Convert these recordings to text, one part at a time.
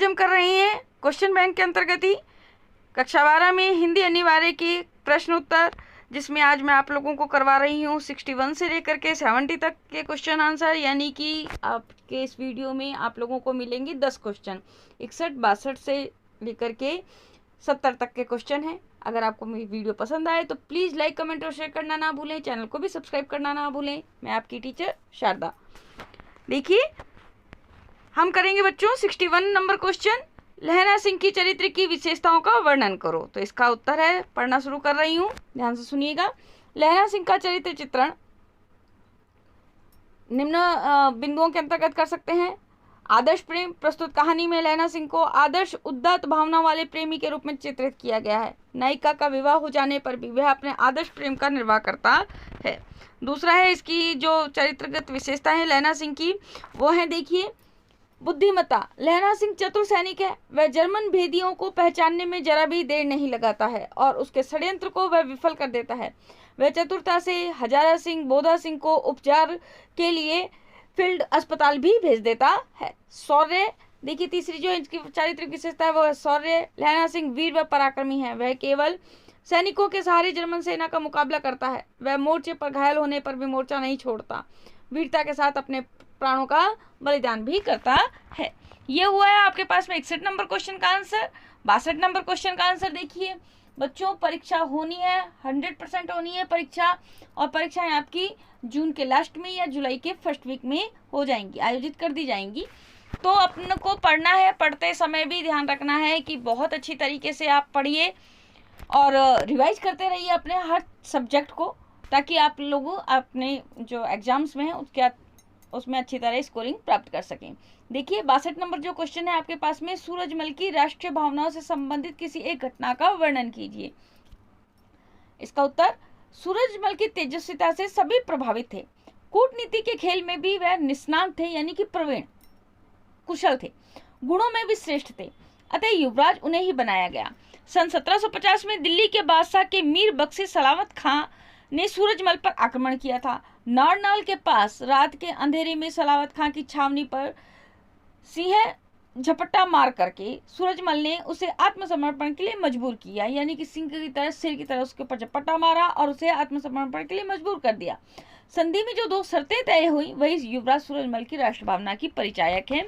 हम कर रहे हैं क्वेश्चन बैंक के अंतर्गत ही कक्षा 12 में हिंदी अनिवार्य की प्रश्न उत्तर, जिसमें आज मैं आप लोगों को करवा रही हूँ 61 से लेकर के 70 तक के क्वेश्चन आंसर। यानी कि आपके इस वीडियो में आप लोगों को मिलेंगे 10 क्वेश्चन, 61-62 से लेकर के 70 तक के क्वेश्चन हैं। अगर आपको मेरी वीडियो पसंद आए तो प्लीज़ लाइक, कमेंट और शेयर करना ना भूलें। चैनल को भी सब्सक्राइब करना ना भूलें। मैं आपकी टीचर शारदा। देखिए, हम करेंगे बच्चों 61 नंबर क्वेश्चन, लहरा सिंह की चरित्र की विशेषताओं का वर्णन करो। तो इसका उत्तर है, पढ़ना शुरू कर रही हूँ, ध्यान से सुनिएगा। लहरा सिंह का चरित्र चित्रण निम्न बिंदुओं के अंतर्गत कर सकते हैं। आदर्श प्रेम, प्रस्तुत कहानी में लहरा सिंह को आदर्श उद्दत भावना वाले प्रेमी के रूप में चित्रित किया गया है। नायिका का विवाह हो जाने पर भी वह अपने आदर्श प्रेम का निर्वाह करता है। दूसरा है, इसकी जो चरित्रगत विशेषता है लहरा सिंह की, वो है देखिए बुद्धिमत्ता। लहरा सिंह चतुर सैनिक है। वह जर्मन भेदियों को पहचानने में जरा भी देर नहीं लगाता है और उसके षड्यंत्र को वह विफल कर देता है। वह चतुरता से हजारा सिंह, बोधा सिंह को उपचार के लिए फील्ड अस्पताल भी भेज देता है। शौर्य, देखिए तीसरी जो इसकी चारित्रिक विशेषता है वो है शौर्य। लहरा सिंह वीर व पराक्रमी है। वह केवल सैनिकों के सहारे जर्मन सेना का मुकाबला करता है। वह मोर्चे पर घायल होने पर भी मोर्चा नहीं छोड़ता, वीरता के साथ अपने प्राणों का बलिदान भी करता है। ये हुआ है आपके पास में 61 नंबर क्वेश्चन का आंसर। 62 नंबर क्वेश्चन का आंसर देखिए बच्चों, परीक्षा होनी है, 100% होनी है परीक्षा, और परीक्षाएं आपकी जून के लास्ट में या जुलाई के फर्स्ट वीक में हो जाएंगी, आयोजित कर दी जाएंगी। तो अपने को पढ़ना है, पढ़ते समय भी ध्यान रखना है कि बहुत अच्छी तरीके से आप पढ़िए और रिवाइज करते रहिए अपने हर सब्जेक्ट को, ताकि आप लोग अपने जो एग्जाम्स में हैं उसमें अच्छी तरह स्कोरिंग प्राप्त कर सकें। देखिए 62 नंबर जो क्वेश्चन है आपके पास में, सूरजमल की राष्ट्रीय भावनाओं से संबंधित किसी एक घटना का वर्णन कीजिए। इसका उत्तर, सूरजमल की तेजस्विता से सभी प्रभावित थे। कूटनीति के खेल में भी वह निष्णात थे, यानी कि प्रवीण, कुशल थे, गुणों में भी श्रेष्ठ थे, अतः युवराज उन्हें ही बनाया गया। सन 1750 में दिल्ली के बादशाह के मीर बख्शी सलावत खां ने सूरजमल पर आक्रमण किया था। नारनाल के पास रात के अंधेरे में सलावत खां की छावनी पर सिंह झपट्टा मार करके सूरजमल ने उसे आत्मसमर्पण के लिए मजबूर किया, यानी कि सिंह की तरह सिर की तरह उसके ऊपर झपट्टा मारा और उसे आत्मसमर्पण के लिए मजबूर कर दिया। संधि में जो 2 शर्तें तय हुई वही युवराज सूरजमल की राष्ट्र भावना की परिचायक है।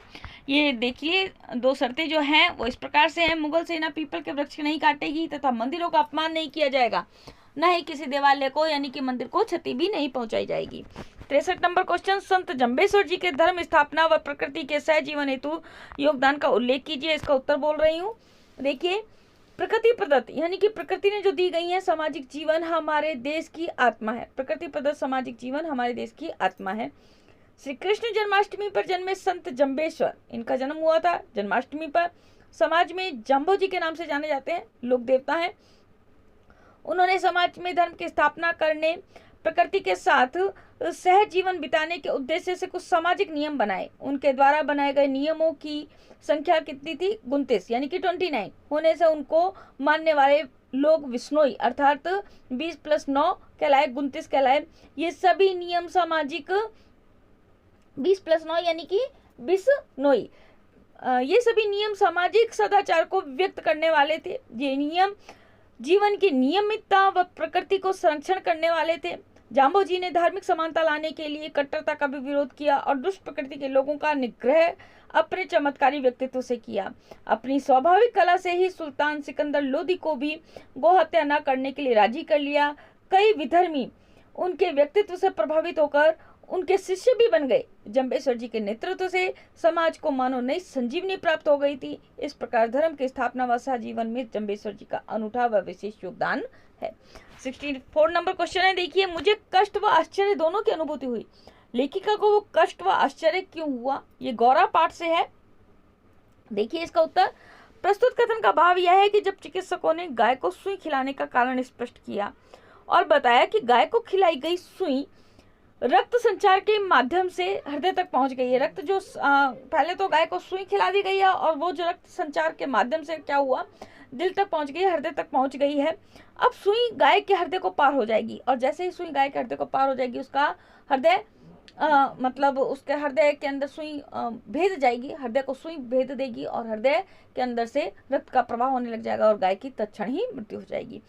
ये देखिए 2 शर्तें जो हैं वो इस प्रकार से हैं। मुगल सेना पीपल के वृक्ष नहीं काटेगी तथा मंदिरों का अपमान नहीं किया जाएगा, न ही किसी देवालय को यानी कि मंदिर को क्षति भी नहीं पहुंचाई जाएगी। 63 नंबर क्वेश्चन, संत जम्बेश्वर जी के धर्म स्थापना व प्रकृति के सहजीवन हेतु योगदान का उल्लेख कीजिए। इसका उत्तर बोल रही हूँ। देखिए, प्रकृति प्रदत्त यानी कि प्रकृति ने जो दी गई है सामाजिक जीवन हमारे देश की आत्मा है। प्रकृति प्रदत्त सामाजिक जीवन हमारे देश की आत्मा है। श्री कृष्ण जन्माष्टमी पर जन्मे संत जम्बेश्वर, इनका जन्म हुआ था जन्माष्टमी पर। समाज में जाम्बो जी के नाम से जाने जाते हैं, लोक देवता हैं। उन्होंने समाज में धर्म की स्थापना करने, प्रकृति के साथ सहज जीवन बिताने के उद्देश्य से कुछ सामाजिक नियम बनाए। उनके द्वारा बनाए गए नियमों की संख्या कितनी थी? 29 यानी कि 29 होने से उनको मानने वाले लोग विष्णोई अर्थात 20 + 9 कहलाए, 29 कहलाए। ये सभी नियम सामाजिक 20 + 9 यानी कि बिश्नोई, ये सभी नियम सामाजिक सदाचार को व्यक्त करने वाले थे। ये नियम जीवन की नियमितता व प्रकृति को संरक्षण करने वाले थे। जाम्बो जी ने धार्मिक समानता लाने के लिए कट्टरता का भी विरोध किया और दुष्ट प्रकृति के लोगों का निग्रह अपने चमत्कारी व्यक्तित्व से किया। अपनी स्वाभाविक कला से ही सुल्तान सिकंदर लोदी को भी गोहत्या न करने के लिए राजी कर लिया। कई विधर्मी उनके व्यक्तित्व से प्रभावित होकर उनके शिष्य भी बन गए। जम्बेश्वर जी के नेतृत्व से समाज को मानो नई संजीवनी प्राप्त हो गई थी। इस प्रकार धर्म की स्थापना व सहजीवन में जम्बेश्वर जी का अनूठा व विशेष योगदान है। 64 नंबर क्वेश्चन है, देखिए, मुझे कष्ट व आश्चर्य दोनों की अनुभूति हुई। लेखिका को वो कष्ट व आश्चर्य क्यों हुआ? ये गौरा पाठ से है। देखिए इसका उत्तर, प्रस्तुत कथन का भाव यह है कि जब चिकित्सकों ने गाय को सुई खिलाने का कारण स्पष्ट किया और बताया कि गाय को खिलाई गई सुई रक्त संचार के माध्यम से हृदय तक पहुंच गई है। रक्त जो पहले तो गाय को सुई खिला दी गई है और वो जो रक्त संचार के माध्यम से क्या हुआ, दिल तक पहुंच गई, हृदय तक पहुंच गई है। अब सुई गाय के हृदय को पार हो जाएगी और जैसे ही सुई गाय के हृदय को पार हो जाएगी उसका हृदय मतलब उसके हृदय के अंदर सुई भेद जाएगी, हृदय को सुई भेद देगी और हृदय के अंदर से रक्त का प्रवाह होने लग जाएगा और गाय की तत्क्षण ही मृत्यु हो जाएगी।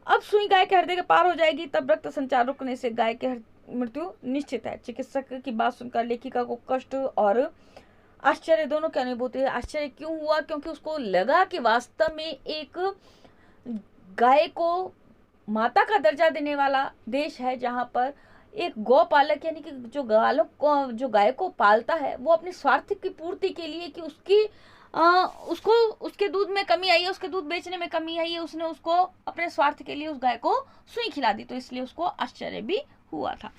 अब सुई गाय के हृदय के पार हो जाएगी, तब रक्त संचार रुकने से गाय की मृत्यु निश्चित है। चिकित्सक की बात सुनकर लेखिका को कष्ट और आश्चर्य दोनों की अनुभूति है। आश्चर्य क्यों हुआ? क्योंकि उसको लगा कि वास्तव में एक गाय को माता का दर्जा देने वाला देश है, जहां पर एक गौपालक यानी कि जो गाय को पालता है वो अपने स्वार्थ की पूर्ति के लिए कि उसको उसके दूध में कमी आई है, उसके दूध बेचने में कमी आई है, उसने उसको अपने स्वार्थ के लिए उस गाय को सुई खिला दी, तो इसलिए उसको आश्चर्य भी हुआ था।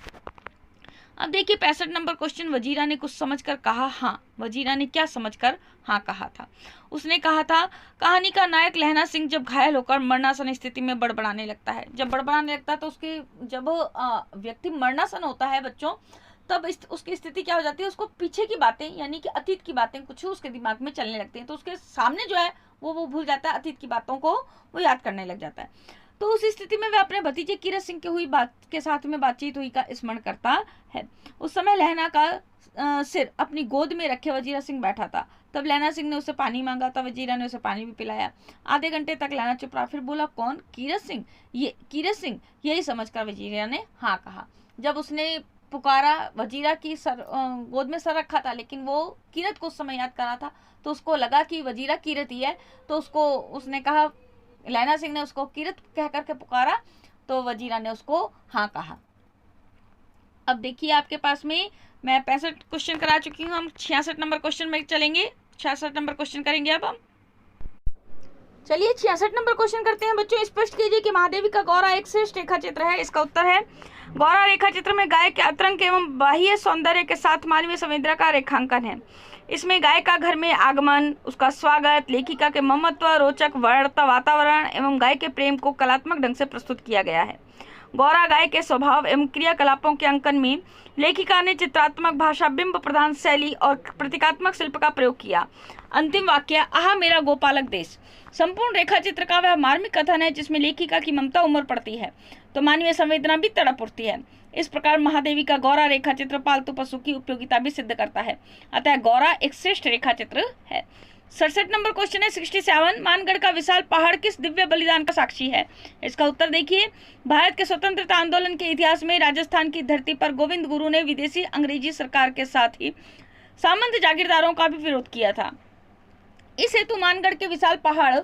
अब देखिए 65 नंबर क्वेश्चन, वजीरा ने कुछ समझकर कहा हाँ। वजीरा ने क्या समझकर हाँ कहा था? उसने कहा था, कहानी का नायक लहना सिंह जब घायल होकर मरणासन स्थिति में बड़बड़ाने लगता है। जब बड़बड़ाने लगता है तो जब व्यक्ति मरणासन होता है बच्चों, तब उसकी स्थिति क्या हो जाती है, उसको पीछे की बातें यानी कि अतीत की बातें कुछ उसके दिमाग में चलने लगती हैं, तो उसके सामने जो है वो भूल जाता है, अतीत की बातों को वो याद करने लग जाता है। तो उस स्थिति में वह अपने भतीजे कीरत सिंह के हुई बात के साथ में बातचीत हुई का स्मरण करता है। उस समय लहना का सिर अपनी गोद में रखे वजीरा सिंह बैठा था। तब लहना सिंह ने उसे पानी मांगा, तब वजीरा ने उसे पानी भी पिलाया। आधे घंटे तक लहना चुप रहा, फिर बोला, कौन? कीरत सिंह। ये कीरत सिंह। यही समझकर वजीरा ने हाँ कहा। जब उसने पुकारा, वजीरा की गोद में सर रखा था, लेकिन वो कीरत को उस समय याद कर रहा था, तो उसको लगा कि वजीरा कीरत ही है, तो उसने कहा, लहना सिंह ने उसको कीरत कह करके पुकारा, तो वजीरा ने उसको हाँ कहा। अब देखिए आपके पास में मैं 65 क्वेश्चन करा चुकी हूँ, हम 66 नंबर क्वेश्चन में चलेंगे। 66 नंबर क्वेश्चन करेंगे अब हम। चलिए 66 नंबर क्वेश्चन करते हैं बच्चों। स्पष्ट कीजिए कि महादेवी का गौरा एक श्रेष्ठ रेखा चित्र है। इसका उत्तर है, गौरा रेखा चित्र में गाय के अतरंग एवं बाह्य सौंदर्य के साथ मानवीय संवेदना का रेखांकन है। इसमें गाय का घर में आगमन, उसका स्वागत, लेखिका के ममत्व, रोचक वातावरण एवं गाय के प्रेम को कलात्मक ढंग से प्रस्तुत किया गया है। गौरा गाय के स्वभाव एवं क्रियाकलापों के अंकन में लेखिका ने चित्रात्मक भाषा, बिंब प्रधान शैली और प्रतीकात्मक शिल्प का प्रयोग किया। अंतिम वाक्य, आहा मेरा गोपालक देश। संपूर्ण रेखा चित्र का वह मार्मिक कथन है जिसमें लेखिका की ममता उमड़ पड़ती है तो मानवीय संवेदना भी तड़प उठती है। इस प्रकार महादेवी का गौरा रेखा चित्र पालतू पशु की उपयोगिता भी सिद्ध करता है, अतः गौरा एक श्रेष्ठ रेखा चित्र है। 67 नंबर क्वेश्चन है 67, मानगढ़ का विशाल पहाड़ किस दिव्य बलिदान का साक्षी है? इसका उत्तर देखिए, भारत के स्वतंत्रता आंदोलन के इतिहास में राजस्थान की धरती पर गोविंद गुरु ने विदेशी अंग्रेजी सरकार के साथ ही सामंत जागीरदारों का भी विरोध किया था। इस हेतु मानगढ़ के विशाल पहाड़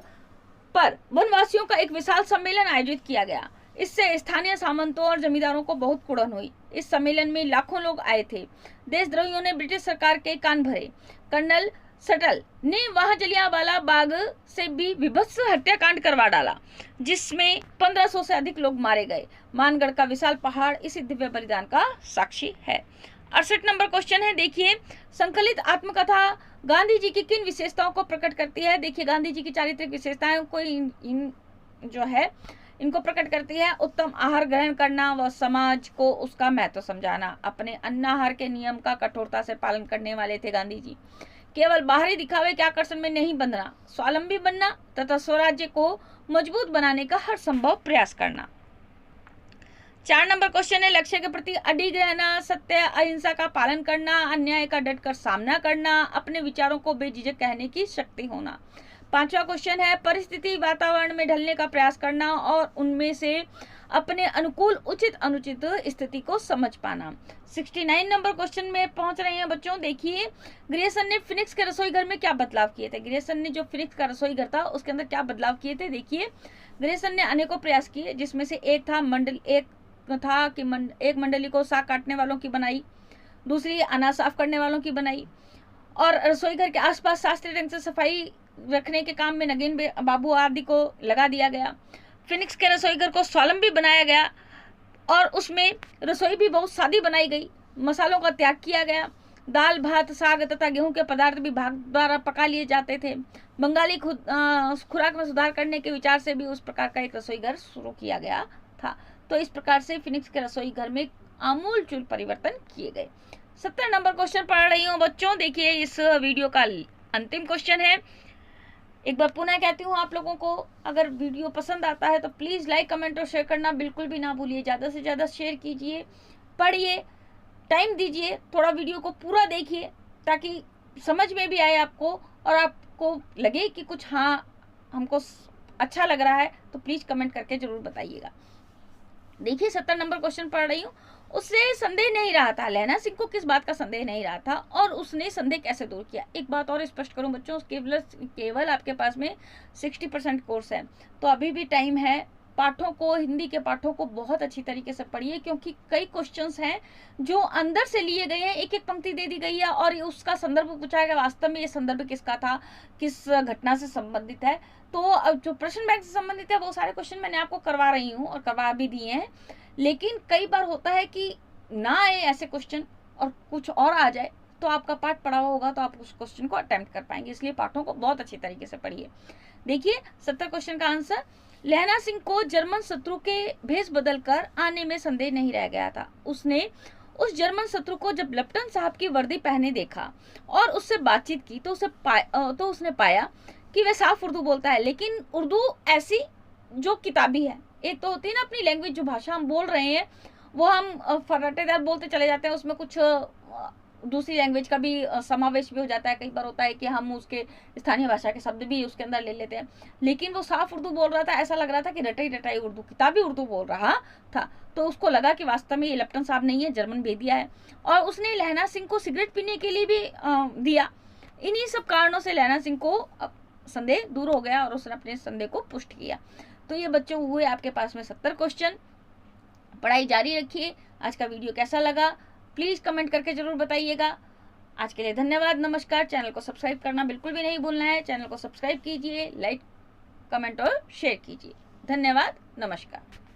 पर वनवासियों का एक विशाल सम्मेलन आयोजित किया गया। इससे स्थानीय सामंतों और जमींदारों को बहुत कुड़न हुई। इस सम्मेलन में लाखों लोग आए थे। देशद्रोहियों ने ब्रिटिश सरकार के कान भरे। कर्नल सटल ने वहां जलियांवाला बाग से भी विभत्स हत्याकांड करवा डाला, जिसमें 1500 से अधिक लोग मारे गए। मानगढ़ का विशाल पहाड़ इसी दिव्य बलिदान का साक्षी है। 68 नंबर क्वेश्चन है, देखिए, संकलित आत्मकथा गांधी जी की किन विशेषताओं को प्रकट करती है? देखिए, गांधी जी की चारित्रिक विशेषताएं को इनको प्रकट करती है। उत्तम आहार ग्रहण करना व समाज को उसका महत्व समझाना। अपने अन्नाहार के नियम का कठोरता से पालन करने वाले थे गांधी जी। केवल बाहरी दिखावे के आकर्षण में नहीं बंधना, स्वावलंबी बनना तथा स्वराज्य को मजबूत बनाने का हर संभव प्रयास करना। 4 नंबर क्वेश्चन है, लक्ष्य के प्रति अडिग रहना, सत्य अहिंसा का पालन करना, अन्याय का डटकर सामना करना, अपने विचारों को बेझिझक कहने की शक्ति होना। 5वां क्वेश्चन है, परिस्थिति वातावरण में ढलने का प्रयास करना और उनमें से अपने अनुकूल उचित अनुचित स्थिति को समझ पाना। 69 नंबर क्वेश्चन में पहुंच रहे हैं बच्चों। देखिए, ग्रेसन ने फिनिक्स के रसोई घर में क्या बदलाव किए थे? ग्रेसन ने जो फिनिक्स का रसोई घर था उसके अंदर क्या बदलाव किए थे? देखिए, ग्रेसन ने अनेकों प्रयास किए, जिसमें से एक मंडली को साग काटने वालों की बनाई, दूसरी अनाज साफ करने वालों की बनाई और रसोई घर के आसपास शास्त्रीय ढंग से सफाई रखने के काम में नगीन बाबू आदि को लगा दिया गया। फिनिक्स के रसोई घर को स्वावलंबी बनाया गया और उसमें रसोई भी बहुत सादी बनाई गई। मसालों का त्याग किया गया। दाल, भात, साग तथा गेहूं के पदार्थ भी भाग द्वारा पका लिए जाते थे। बंगाली खुराक में सुधार करने के विचार से भी उस प्रकार का एक रसोई घर शुरू किया गया था। तो इस प्रकार से फिनिक्स के रसोई घर में आमूलचूल परिवर्तन किए गए। 70 नंबर क्वेश्चन पढ़ रही हूँ बच्चों। देखिए, इस वीडियो का अंतिम क्वेश्चन है। एक बार पुनः कहती हूँ आप लोगों को, अगर वीडियो पसंद आता है तो प्लीज लाइक, कमेंट और शेयर करना बिल्कुल भी ना भूलिए। ज्यादा से ज्यादा शेयर कीजिए, पढ़िए, टाइम दीजिए, थोड़ा वीडियो को पूरा देखिए ताकि समझ में भी आए आपको और आपको लगे कि कुछ हाँ हमको अच्छा लग रहा है, तो प्लीज कमेंट करके जरूर बताइएगा। देखिए 70 नंबर क्वेश्चन पढ़ रही हूँ। उससे संदेह नहीं रहा था, लहना सिंह को किस बात का संदेह नहीं रहा था और उसने संदेह कैसे दूर किया। एक बात और स्पष्ट करूं बच्चों, केवल आपके पास में 60% कोर्स है, तो अभी भी टाइम है। पाठों को, हिंदी के पाठों को बहुत अच्छी तरीके से पढ़िए, क्योंकि कई क्वेश्चंस हैं जो अंदर से लिए गए हैं, एक एक पंक्ति दे दी गई है और उसका संदर्भ पूछा गया, वास्तव में ये संदर्भ किसका था, किस घटना से संबंधित है। तो जो प्रश्न बैंक से संबंधित है वो सारे क्वेश्चन मैंने आपको करवा रही हूँ और करवा भी दिए हैं, लेकिन कई बार होता है कि ना आए ऐसे क्वेश्चन और कुछ और आ जाए, तो आपका पाठ पढ़ा हुआ होगा तो आप उस क्वेश्चन को अटेम्प्ट कर पाएंगे। इसलिए पाठों को बहुत अच्छी तरीके से पढ़िए। देखिए 70 क्वेश्चन का आंसर, लहना सिंह को जर्मन शत्रु के भेष बदलकर आने में संदेह नहीं रह गया था। उसने उस जर्मन शत्रु को जब लेफ्टिनेंट साहब की वर्दी पहने देखा और उससे बातचीत की तो उसने पाया कि वह साफ उर्दू बोलता है, लेकिन उर्दू ऐसी जो किताबी है। एक तो होती है ना अपनी लैंग्वेज, जो भाषा हम बोल रहे हैं वो हम फर्राटेदार बोलते चले जाते हैं, उसमें कुछ दूसरी लैंग्वेज का भी समावेश भी हो जाता है। कई बार होता है कि हम उसके स्थानीय भाषा के शब्द भी उसके अंदर ले लेते हैं, लेकिन वो साफ उर्दू बोल रहा था, ऐसा लग रहा था कि रटाई रटाई उर्दू, किताबी उर्दू बोल रहा था। तो उसको लगा कि वास्तव में ये लेफ्टिनेंट साहब नहीं है, जर्मन भेदिया है, और उसने लहना सिंह को सिगरेट पीने के लिए भी दिया। इन्हीं सब कारणों से लहना सिंह को संदेह दूर हो गया और उसने अपने संदेह को पुष्ट किया। तो ये बच्चों हुए आपके पास में 70 क्वेश्चन। पढ़ाई जारी रखिए। आज का वीडियो कैसा लगा प्लीज कमेंट करके जरूर बताइएगा। आज के लिए धन्यवाद, नमस्कार। चैनल को सब्सक्राइब करना बिल्कुल भी नहीं भूलना है। चैनल को सब्सक्राइब कीजिए, लाइक, कमेंट और शेयर कीजिए। धन्यवाद, नमस्कार।